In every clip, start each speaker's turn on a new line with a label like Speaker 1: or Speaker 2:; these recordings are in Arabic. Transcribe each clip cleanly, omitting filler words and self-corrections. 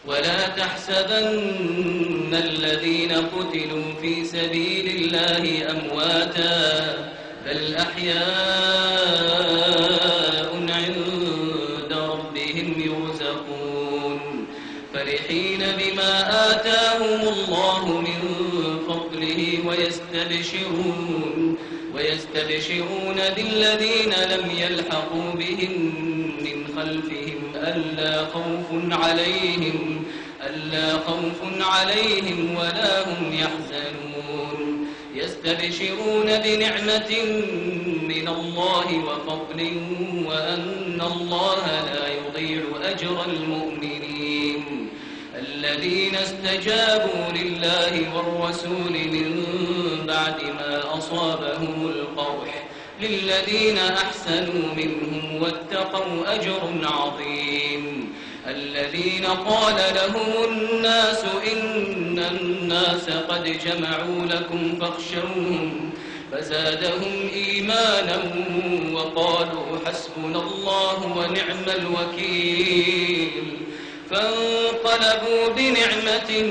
Speaker 1: ولا تحسبن الذين قتلوا في سبيل الله أمواتا بل أحياء عند ربهم يرزقون فرحين بما آتاهم الله من فضله ويستبشرون بالذين لم يلحقوا بهم من خلفهم ألا خوف عليهم ولا هم يحزنون يستبشرون بنعمة من الله وفضل وأن الله لا يضيع أجر المؤمنين الذين استجابوا لله والرسول من بعد ما أصابهم القرح للذين أحسنوا منهم واتقوا أجر عظيم الذين قال لهم الناس إن الناس قد جمعوا لكم فاخشوهم فزادهم إيمانا وقالوا حسبنا الله ونعم الوكيل فانقلبوا بنعمة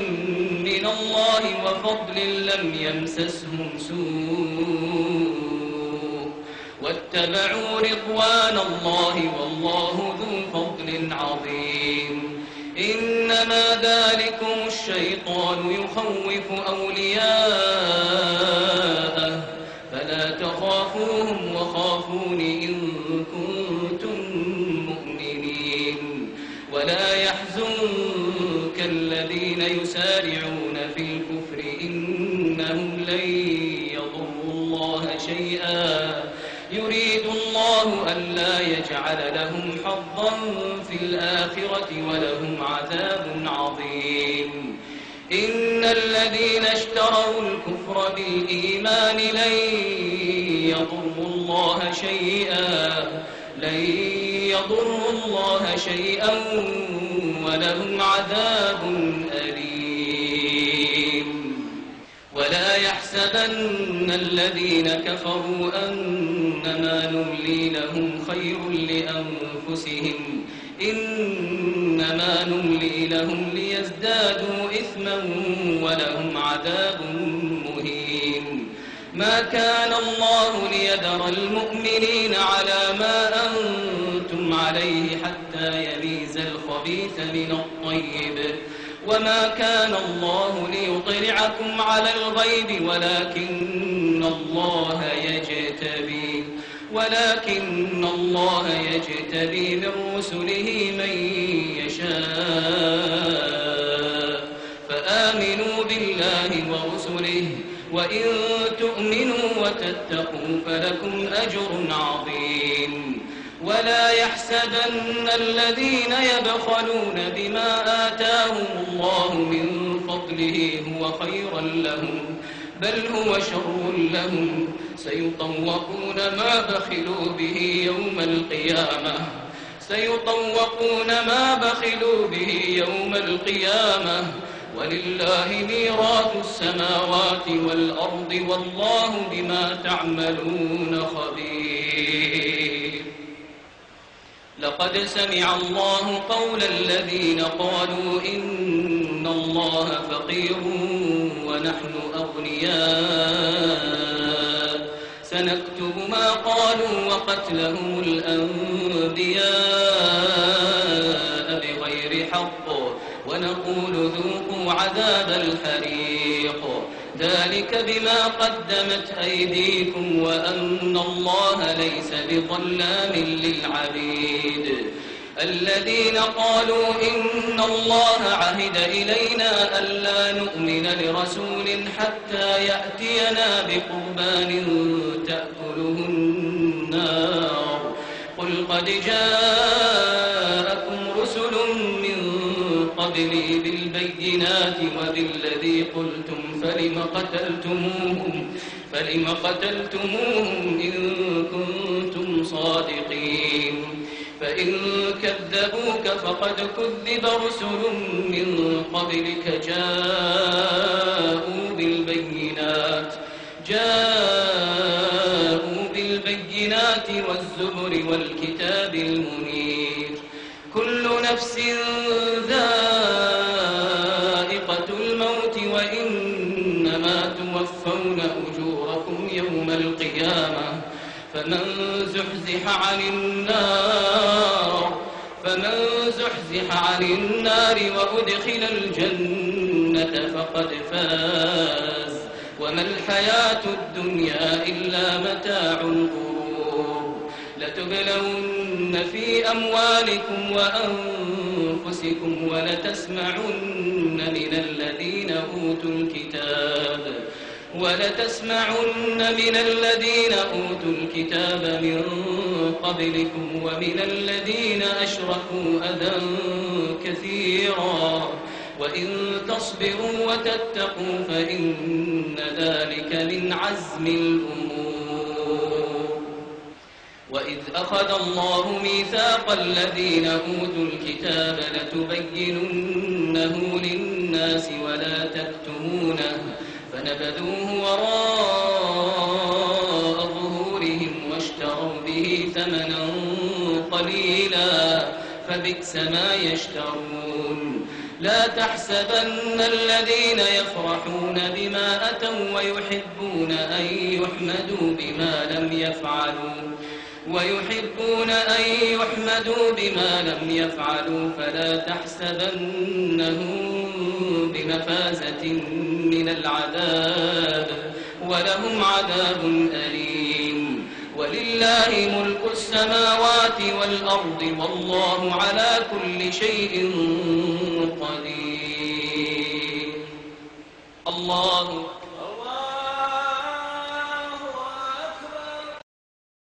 Speaker 1: من الله وفضل لم يمسسهم سوء واتبعوا رضوان الله والله ذو فضل عظيم إنما ذلكم الشيطان يخوف أولياءه فلا تخافوهم وخافون إن كنتم مؤمنين ولا يحزنك الذين يسارعون في الكفر إنهم لن يضروا الله شيئا يريد الله ألا يجعل لهم حظا في الآخرة ولهم عذاب عظيم إن الذين اشتروا الكفر بالإيمان لن يضروا الله شيئا ولهم عذاب أليم ولا يحسبن الذين كفروا أنما نملي لهم خير لأنفسهم إنما نملي لهم ليزدادوا إثما ولهم عذاب مهين ما كان الله ليذر المؤمنين على ما أنتم عليه حتى يميز الخبيث من الطيب وما كان الله ليطلعكم على الغيب ولكن الله يجتبي من رسله من يشاء فآمنوا بالله ورسله وإن تؤمنوا وتتقوا فلكم أجر عظيم ولا يحسبن الذين يبخلون بما آتاهم الله من فضله هو خيرا لهم بل هو شر لهم سيطوقون ما بخلوا به يوم القيامة ولله ميراث السماوات والأرض والله بما تعملون خبير لقد سمع الله قول الذين قالوا إن الله فقير ونحن أغنياء سنكتب ما قالوا وقتلهم الأنبياء بغير حق ونقول ذوقوا عذاب الحريق ذلك بما قدمت أيديكم وأن الله ليس بظلام للعبيد الذين قالوا إن الله عهد إلينا ألا نؤمن لرسول حتى يأتينا بقربان تأكله النار قل قد جاءكم رسل من قبلي بالبينات وبالذي قلتم فلم قتلتموهم إن كنتم صادقين فإن كذبوك فقد كذب رسل من قبلك جاءوا بالبينات والزبر والكتاب المنير كل نفس ذائقة فمن زحزح عن النار وأدخل الجنة فقد فاز وما الحياة الدنيا إلا متاع الغرور لتبلون في أموالكم وأنفسكم ولتسمعن من الذين أوتوا الكتاب من قبلكم ومن الذين أشركوا أذى كثيرا وإن تصبروا وتتقوا فإن ذلك من عزم الأمور وإذ أخذ الله ميثاق الذين أوتوا الكتاب لتبيننه للناس ولا تكتمونه فنبذوه وراء ظهورهم واشتروا به ثمنا قليلا فبئس ما يشترون لا تحسبن الذين يفرحون بما أتوا ويحبون أن يحمدوا بما لم يفعلوا فلا تحسبنهم بمفازة من العذاب ولهم عذاب أليم ولله ملك السماوات والأرض والله على كل شيء قدير الله